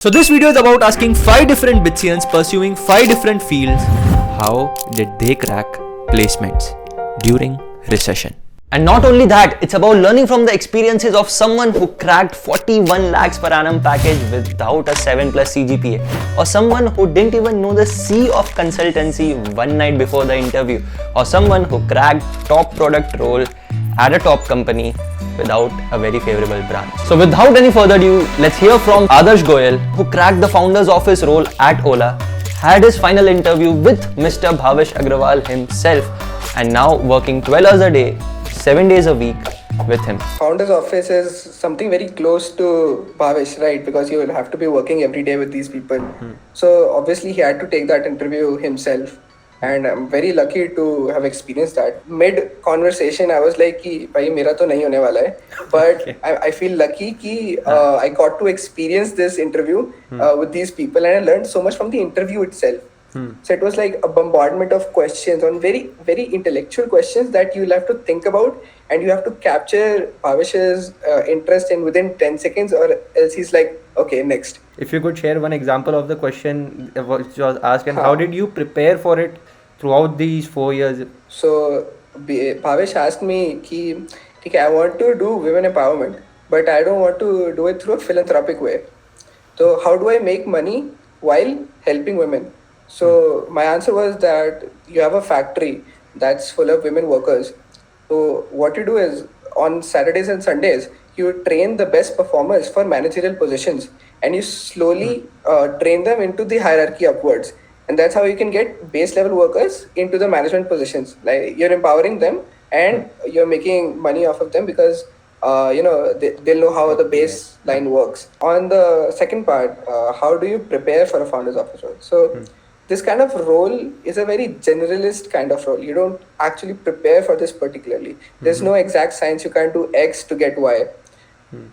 So this video is about asking 5 different Bitsians pursuing 5 different fields. How did they crack placements during recession? And not only that, it's about learning from the experiences of someone who cracked 41 lakhs per annum package without a 7+ CGPA, or someone who didn't even know the C of consultancy one night before the interview, or someone who cracked top product role at a top company without a very favorable branch. So without any further ado, let's hear from Adarsh Goyal, who cracked the founder's office role at Ola, had his final interview with Mr. Bhavish Agrawal himself, and now working 12 hours a day, 7 days a week with him. Founder's office is something very close to Bhavish, right? Because you will have to be working every day with these people. So obviously he had to take that interview himself. And I'm very lucky to have experienced that. Mid-conversation, I was like, कि भाई मेरा तो नहीं होने वाला है. But okay. I feel lucky कि I got to experience this interview with these people, and I learned so much from the interview itself. So it was like a bombardment of questions on very, very intellectual questions that you'll have to think about, and you have to capture Bhavish's interest in within 10 seconds, or else he's like, okay, next. If you could share one example of the question which was asked, and how did you prepare for it throughout these 4 years? So Bhavish asked me, कि, ठीक है, I want to do women empowerment, but I don't want to do it through a philanthropic way. So how do I make money while helping women? So my answer was that you have a factory that's full of women workers. So what you do is on Saturdays and Sundays, you train the best performers for managerial positions, and you slowly train them into the hierarchy upwards. And that's how you can get base level workers into the management positions. Like you're empowering them and you're making money off of them because they'll know how the baseline works. On the second part, how do you prepare for a founder's office role? So this kind of role is a very generalist kind of role. You don't actually prepare for this particularly. There's no exact science. You can't do X to get Y.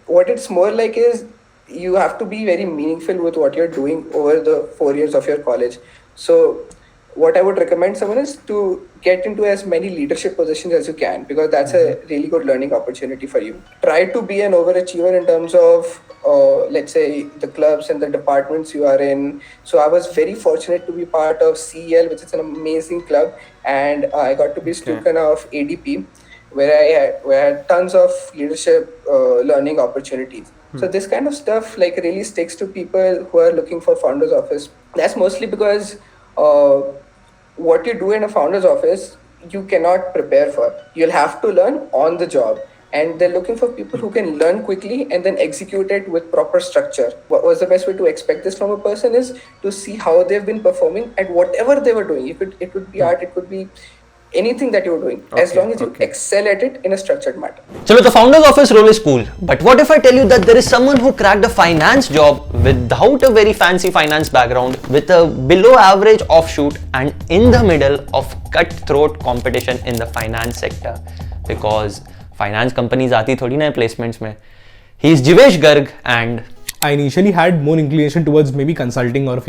What it's more like is you have to be very meaningful with what you're doing over the 4 years of your college. So what I would recommend someone is to get into as many leadership positions as you can, because that's a really good learning opportunity for you. Try to be an overachiever in terms of, let's say, the clubs and the departments you are in. So I was very fortunate to be part of CEL, which is an amazing club, and I got to be student of ADP, where I had tons of leadership learning opportunities. So this kind of stuff like really sticks to people who are looking for founder's office. That's mostly because what you do in a founder's office, you cannot prepare for. You'll have to learn on the job. And they're looking for people who can learn quickly and then execute it with proper structure. What was the best way to expect this from a person is to see how they've been performing at whatever they were doing. It could be art, it could be anything that you're doing, as long as you excel at it in a structured manner. So the founder's office role is cool, but what if I tell you that there is someone who cracked a finance job without a very fancy finance background, with a below average offshoot, and in the middle of cutthroat competition in the finance sector, because finance companies aati thodi na placements mein. He's Jivesh Garg, and I initially had more inclination towards maybe consulting or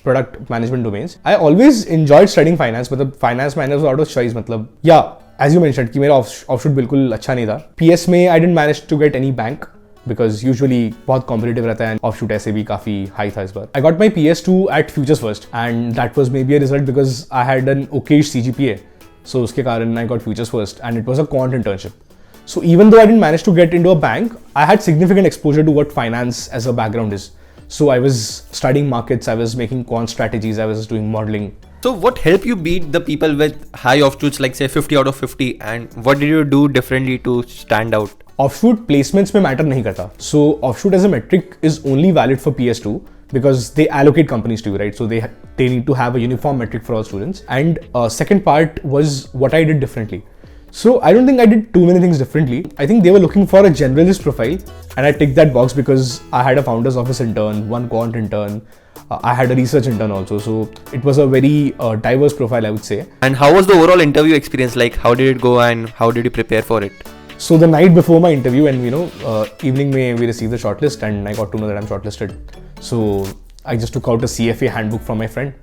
product management domains. I always enjoyed studying finance, but finance minor was out of choice. Yeah, as you mentioned, कि मेरा offshoot बिल्कुल अच्छा नहीं था. PS में I didn't manage to get any bank because usually बहुत competitive रहता है, and offshoot ऐसे भी काफी high था इस बार. I got my PS2 at Futures First, and that was maybe a result because I had an okayish CGPA. So उसके कारण I got Futures First, and it was a quant internship. So even though I didn't manage to get into a bank, I had significant exposure to what finance as a background is. So I was studying markets, I was making quant strategies, I was doing modeling. So what helped you beat the people with high offshoots, like say 50 out of 50, and what did you do differently to stand out? Offshoot placements में matter नहीं करता. So offshoot as a metric is only valid for PS2 because they allocate companies to you, right? So they need to have a uniform metric for all students. And second part was what I did differently. So I don't think I did too many things differently. I think they were looking for a generalist profile, and I ticked that box because I had a founder's office intern, one quant intern, I had a research intern also. So it was a very diverse profile, I would say. And how was the overall interview experience like? How did it go and how did you prepare for it? So the night before my interview, and evening we received the shortlist, and I got to know that I'm shortlisted. So I just took out a CFA handbook from my friend,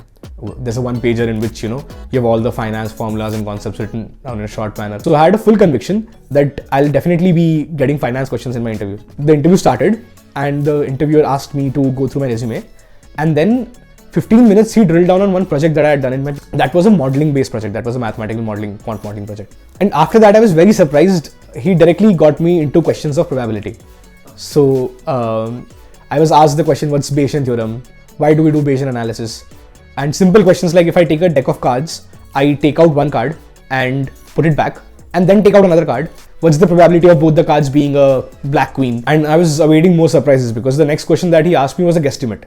there's a one pager in which, you know, you have all the finance formulas and concepts written down in a short manner. So I had a full conviction that I'll definitely be getting finance questions in my interview. The interview started and the interviewer asked me to go through my resume, and then 15 minutes he drilled down on one project that I had done that was a modeling based project. That was a mathematical modeling, quant modeling project. And after that I was very surprised. He directly got me into questions of probability. So I was asked the question, what's Bayesian theorem? Why do we do Bayesian analysis? And simple questions like, if I take a deck of cards, I take out one card and put it back and then take out another card, what's the probability of both the cards being a black queen? And I was awaiting more surprises because the next question that he asked me was a guesstimate.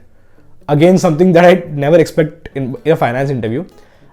Again, something that I never expect in a finance interview.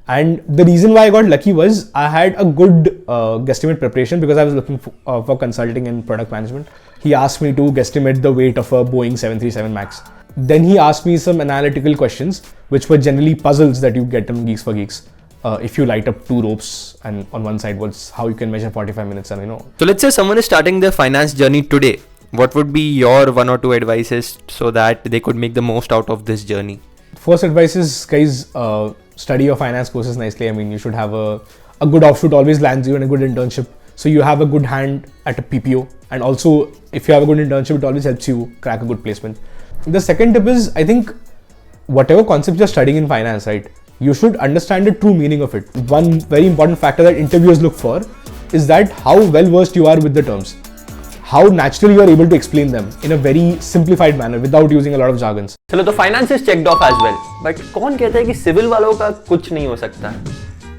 And the reason why I got lucky was I had a good guesstimate preparation because I was looking for consulting and product management. He asked me to guesstimate the weight of a Boeing 737 MAX. Then he asked me some analytical questions, which were generally puzzles that you get on Geeks for Geeks. If you light up two ropes and on one side, how you can measure 45 minutes and, you know. So let's say someone is starting their finance journey today. What would be your 1 or 2 advices so that they could make the most out of this journey? First advice is, guys, study your finance courses nicely. I mean, you should have a good offshoot always lands you in a good internship. So you have a good hand at a PPO. And also, if you have a good internship, it always helps you crack a good placement. The second tip is, I think, whatever concept you're studying in finance, right, you should understand the true meaning of it. One very important factor that interviewers look for is that how well versed you are with the terms. How naturally you are able to explain them in a very simplified manner without using a lot of jargons. चलो तो finance is checked off as well, but कौन कहता है कि civil वालों का कुछ नहीं हो सकता?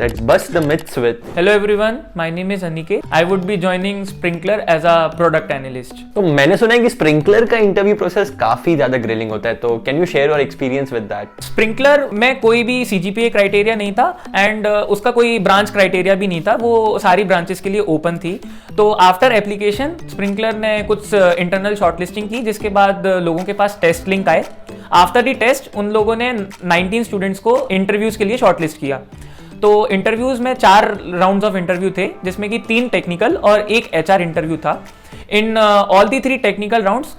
Let's bust the myths with. Hello everyone, my name is Aniket. I would be joining Sprinkler as a product analyst. तो मैंने सुना है कि Sprinkler का इंटरव्यू प्रोसेस काफी ज्यादा ग्रिलिंग होता है, तो can you share your experience with that? Sprinkler में कोई भी CGPA क्राइटेरिया नहीं था एंड उसका कोई ब्रांच क्राइटेरिया भी नहीं था, वो सारी ब्रांचेस के लिए ओपन थी. तो आफ्टर एप्लीकेशन Sprinkler ने कुछ इंटरनल शॉर्टलिस्टिंग की, जिसके बाद लोगों के पास टेस्ट लिंक आए. आफ्टर द टेस्ट उन लोगों ने 19 स्टूडेंट्स को इंटरव्यूज के लिए शॉर्टलिस्ट किया. तो इंटरव्यूज में 4 राउंड्स ऑफ इंटरव्यू थे, जिसमें कि 3 टेक्निकल और 1 HR इंटरव्यू था. In all the 3 technical rounds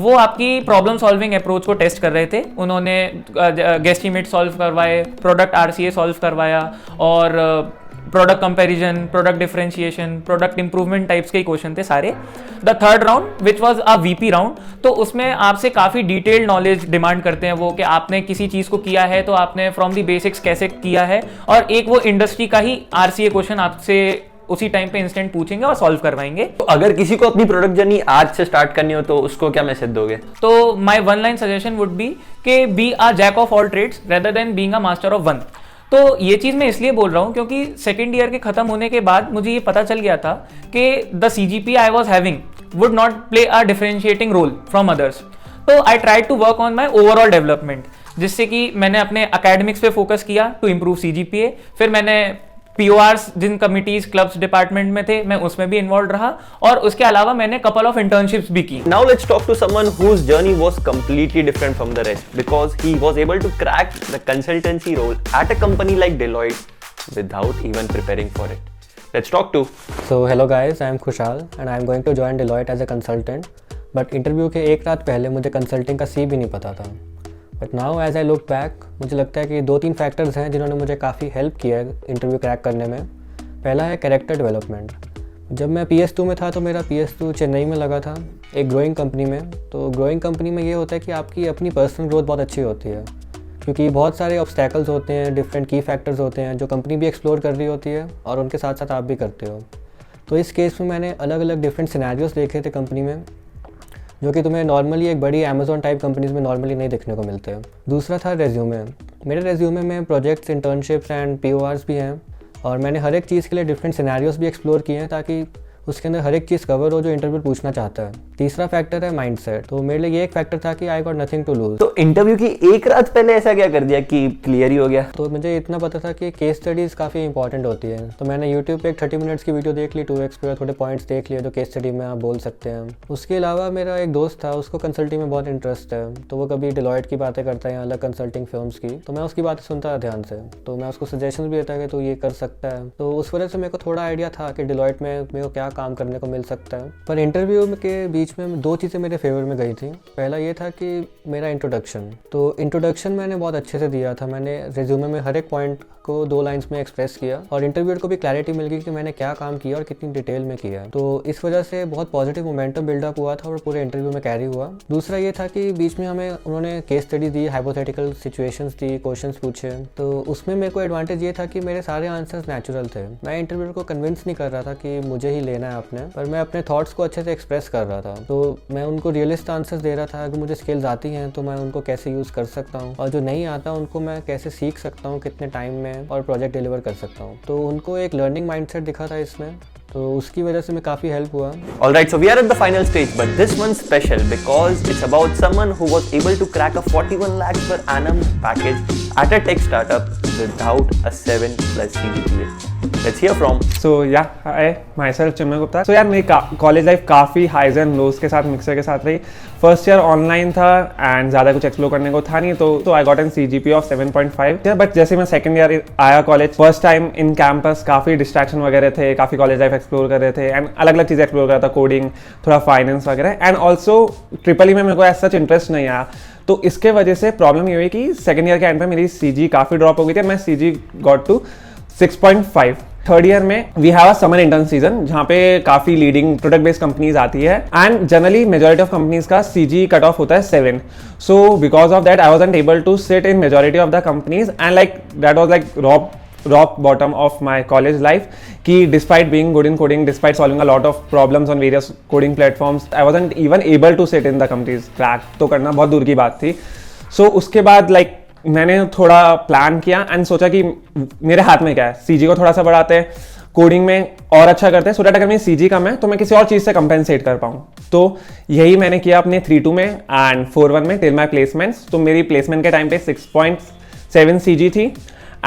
वो आपकी प्रॉब्लम सॉल्विंग अप्रोच को टेस्ट कर रहे थे. उन्होंने गेस्टिमेट सॉल्व करवाए, प्रोडक्ट RCA सॉल्व करवाया और product comparison, product differentiation, product improvement types के क्वेश्चन थे सारे. The third round which was a VP round, तो उसमें आपसे काफ़ी डिटेल्ड नॉलेज डिमांड करते हैं वो, कि आपने किसी चीज़ को किया है तो आपने फ्रॉम द बेसिक्स कैसे किया है, और एक वो इंडस्ट्री का ही RCA क्वेश्चन आपसे उसी टाइम पे इंस्टेंट पूछेंगे और सॉल्व करवाएंगे. तो अगर किसी को अपनी प्रोडक्ट जर्नी आज से स्टार्ट करनी हो तो उसको क्या मैसेज दोगे? तो my 1 line suggestion would be कि be a jack of all trades rather than being a master of one. तो ये चीज़ मैं इसलिए बोल रहा हूँ क्योंकि सेकेंड ईयर के खत्म होने के बाद मुझे ये पता चल गया था कि the CGPA I was having would not play a differentiating role from others. तो I try to work on my overall development, जिससे कि मैंने अपने अकेडमिक्स पे फोकस किया टू इम्प्रूव CGPA. फिर मैंने PORs जिन कमिटीज क्लब्स डिपार्टमेंट में थे मैं उसमें भी इन्वॉल्व रहा, और उसके अलावा मैंने कपल ऑफ इंटर्नशिप्स भी की. Now let's talk to someone whose journey was completely different from the rest because he was able to crack the consultancy role at a company like Deloitte without even preparing for it. Let's talk to. So hello guys, I am Kushal and I am going to join Deloitte as a consultant. But interview के एक रात पहले मुझे consulting का C भी नहीं पता था. But now as I look back, मुझे लगता है कि 2-3 फैक्टर्स हैं जिन्होंने मुझे काफ़ी हेल्प किया है इंटरव्यू क्रैक करने में. पहला है कैरेक्टर डेवलपमेंट. जब मैं PS2 में था तो मेरा PS2 चेन्नई में लगा था, एक ग्रोइंग कंपनी में. तो ग्रोइंग कंपनी में ये होता है कि आपकी अपनी पर्सनल ग्रोथ बहुत अच्छी होती है, क्योंकि बहुत सारे ऑब्स्टैकल्स होते हैं, डिफरेंट की फैक्टर्स होते हैं जो कंपनी भी एक्सप्लोर कर रही होती है और उनके साथ साथ आप भी करते हो. तो इस केस में मैंने अलग अलग डिफरेंट सिनेरियोस देखे थे कंपनी में, जो कि तुम्हें नॉर्मली एक बड़ी अमेज़ॉन टाइप कंपनीज़ में नॉर्मली नहीं देखने को मिलते हैं. दूसरा था रेज्यूमे. मेरे रेज्यूमे में प्रोजेक्ट्स, इंटर्नशिप्स एंड PORs भी हैं, और मैंने हर एक चीज़ के लिए डिफरेंट सिनेरियोस भी एक्सप्लोर किए हैं ताकि उसके अंदर हर एक चीज़ कवर हो जो इंटरव्यू पूछना चाहता है. तीसरा फैक्टर है माइंडसेट. तो मेरे लिए ये एक फैक्टर था कि I got nothing to lose. तो इंटरव्यू की एक रात पहले ऐसा क्या कर दिया कि क्लियर ही हो गया? तो मुझे इतना पता था कि केस स्टडीज़ काफ़ी इंपॉर्टेंट होती है. तो मैंने यूट्यूब पे एक 30 मिनट्स की वीडियो देख ली, 2x पे थोड़े पॉइंट्स देख लिए जो केस स्टडी में आप बोल सकते हैं. उसके अलावा मेरा एक दोस्त था, उसको कंसल्टिंग में बहुत इंटरेस्ट है, तो वो कभी डिलॉयट की बातें करता है या अलग कंसल्टिंग फर्म्स की, तो मैं उसकी बातें सुनता था ध्यान से. तो मैं उसको सजेशन भी देता कि तू ये कर सकता है. तो उस वजह से मेरे को थोड़ा आइडिया था कि डिलॉयट में मेरे को क्या काम करने को मिल सकता है। पर इंटरव्यू के बीच में 2 चीज़ें मेरे फेवर में गई थी। पहला ये था कि मेरा इंट्रोडक्शन, तो इंट्रोडक्शन मैंने बहुत अच्छे से दिया था। मैंने रिज्यूमे में हर एक पॉइंट को 2 लाइन्स में एक्सप्रेस किया और इंटरव्यूअर को भी क्लैरिटी मिल गई कि मैंने क्या काम किया और कितनी डिटेल में किया। तो इस वजह से बहुत पॉजिटिव मोमेंटम बिल्डअप हुआ था और पूरे इंटरव्यू में कैरी हुआ। दूसरा ये था कि बीच में हमें उन्होंने केस स्टडी दी, हाइपोथेटिकल सिचुएशंस दी, क्वेश्चंस पूछे, तो उसमें मेरे को एडवांटेज ये था कि मेरे सारे आंसर्स नेचुरल थे। मैं इंटरव्यूअर को कन्विंस नहीं कर रहा था कि मुझे ही लेना है अपने, पर मैं अपने थॉट्स को अच्छे से एक्सप्रेस कर रहा था। तो मैं उनको रियलिस्ट आंसर्स दे रहा था। अगर मुझे स्किल्स आती हैं तो मैं उनको कैसे यूज़ कर सकता हूँ, और जो नहीं आता उनको मैं कैसे सीख सकता हूँ, कितने टाइम में, और प्रोजेक्ट डिलीवर कर सकता हूँ। तो उनको एक लर्निंग माइंडसेट दिखा था इसमें, तो उसकी वजह से मैं काफ़ी हेल्प हुआ। Alright, so we are at the final stage, but this one's special because it's about someone who was able to crack a 41 lakhs per annum package at a tech startup without a 7+ CGPA. Let's hear from. So yeah, hi, myself Chinmay Gupta. So यार मेरी college life काफ़ी highs and lows के साथ mixer के साथ रही। First year online था and ज़्यादा कुछ एक्सप्लोर करने को था नहीं, तो I got an CGPA of 7.5। But जैसे मैं सेकंड ईयर आया college, first time in campus, काफ़ी डिस्ट्रैक्शन वगैरह थे, काफ़ी कॉलेज लाइफ एक्सप्लोर कर रहे थे एंड अलग अलग चीज़ें एक्सप्लोर कर रहा था, कोडिंग, थोड़ा फाइनेंस वगैरह। एंड ऑल्सो ट्रिपल ई में मेरे को ऐसा सच इंटरेस्ट नहीं आया, तो इसके वजह से प्रॉब्लम ये हुई कि सेकंड ईयर के एंड पे मेरी CG काफ़ी ड्रॉप हो गई थी। मैं CG got to 6.5। Third year में we have a summer intern season जहाँ पे काफी लीडिंग प्रोडक्ट बेस्ड कंपनीज आती है and generally majority of companies का CG कट ऑफ होता है 7। So because of that I wasn't able to sit in majority of the companies and like that was like rock bottom of my college life कि despite being good in coding, despite solving a lot of problems on various coding platforms, I wasn't even able to sit in the companies। crack तो करना बहुत दूर की बात थी। so उसके बाद like मैंने थोड़ा प्लान किया एंड सोचा कि मेरे हाथ में क्या है, CG को थोड़ा सा बढ़ाते हैं, कोडिंग में और अच्छा करते हैं, सो दैट अगर मेरी CG कम है तो मैं किसी और चीज़ से कंपेंसेट कर पाऊँ। तो यही मैंने किया अपने 3.2 में एंड 4.1 में टिल माई प्लेसमेंट्स। तो मेरी प्लेसमेंट के टाइम पे 6.7 CG थी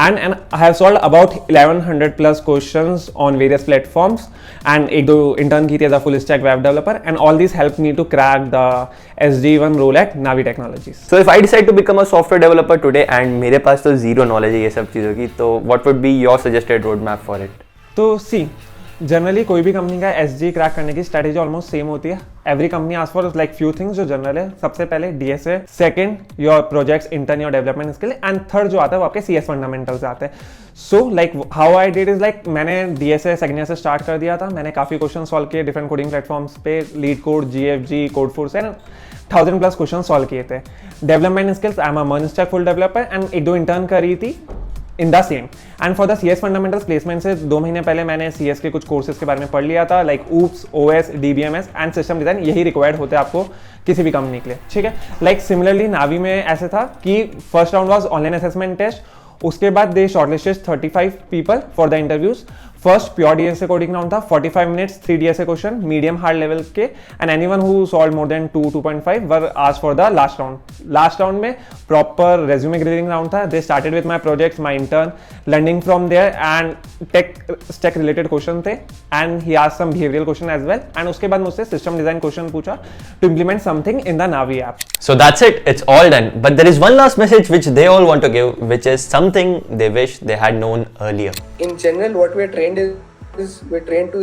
and I have solved about 1100+ questions on various platforms and एक दो intern की थी as a full stack web developer and all these helped me to crack the SD1 role at Navi Technologies. So if I decide to become a software developer today and मेरे पास तो zero knowledge है ये सब चीज़ों की, तो what would be your suggested roadmap for it? तो see generally कोई भी कंपनी का SG क्रैक करने की स्ट्रेटेजी ऑलमोस्ट सेम होती है। Every company ask for like few things जो जनरल है। सबसे पहले DSA, second your projects intern your development skill and third जो आता है वो आपके CS फंडामेंटल्स आते हैं। So like how I did is like मैंने DSA सेकंड ईयर से स्टार्ट कर दिया था। मैंने काफ़ी क्वेश्चन सॉल्व किए डिफरेंट कोडिंग प्लेटफॉर्म्स पे, LeetCode, GFG, Codeforces and 1000+ question solve किए थे। Development skills I am a MERN stack full developer and एक दो इंटर्न करी थी in the same. And for the CS fundamentals placement से 2 महीने पहले मैंने CS के कुछ कोर्सेज के बारे में पढ़ लिया था, like OOPS, OS, DBMS and system design. यही रिक्वायर्ड होते हैं आपको किसी भी कंपनी के लिए, ठीक है। लाइक सिमिलरली नावी में ऐसे था कि first round was online assessment test, उसके बाद they shortlisted 35 people for the interviews. First pure DSA coding round था, 45 minutes, 3 DSA question, medium hard level के and anyone who solve more than 2.5 were asked for the last round. Last round में proper resume grading round था। They started with my projects, my intern, learning from there and tech stack related question थे and he asked some behavioural question as well and उसके बाद मुझसे system design question पूछा to implement something in the Navi app. So that's it, it's all done. But there is one last message which they all want to give, which is something they wish they had known earlier. In general, what we're trained is we're trained to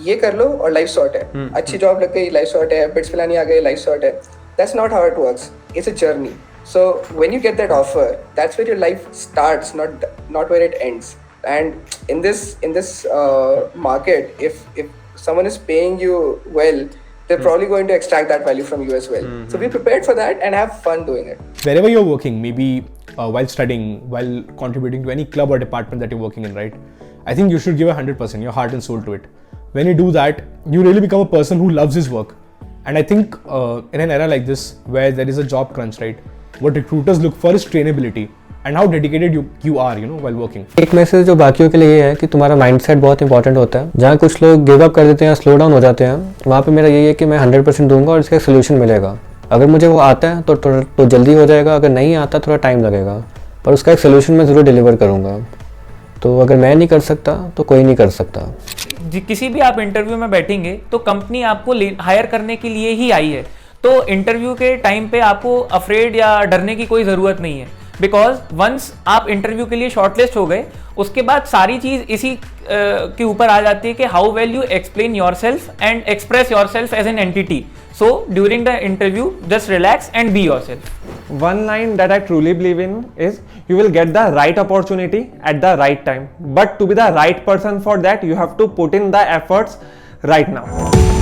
ये कर लो और life sort है, अच्छी job लग गई life sort है, bits फैलानी आ गई life sort है. That's not how it works. It's a journey. So when you get that offer, that's where your life starts, not where it ends. And in this market, if someone is paying you well, they're probably going to extract that value from you as well. So be prepared for that and have fun doing it. Wherever you're working, maybe while studying, while contributing to any club or department that you're working in, right? I think you should give 100%, your heart and soul to it. When you do that, you really become a person who loves his work. And I think in an era like this, where there is a job crunch, right? What recruiters look for is trainability. And how dedicated you are, you know, while working. एक message जो बाकियों के लिए ये है कि तुम्हारा mindset बहुत इंपॉर्टेंट होता है। जहाँ कुछ लोग गिव अप कर देते हैं, स्लो डाउन हो जाते हैं, वहाँ पे मेरा यही है कि मैं 100% दूंगा और इसका एक सोल्यूशन मिलेगा। अगर मुझे वो आता है तो जल्दी हो जाएगा, अगर नहीं आता थोड़ा टाइम लगेगा, पर उसका एक सोल्यूशन मैं ज़रूर डिलीवर करूँगा। तो अगर मैं नहीं कर सकता तो कोई नहीं कर सकता। किसी भी आप इंटरव्यू में बैठेंगे तो कंपनी आपको हायर करने के लिए ही आई है, तो इंटरव्यू के टाइम पे आपको अफ्रेड या डरने की कोई ज़रूरत नहीं है। बिकॉज वंस आप इंटरव्यू के लिए शॉर्टलिस्ट हो गए, उसके बाद सारी चीज़ इसी के ऊपर आ जाती है कि how well you explain yourself and express yourself as an entity. So during the interview, just relax and be yourself. One line that I truly believe in is you will get the right opportunity at the right time. But to be the right person for that, you have to put in the efforts right now.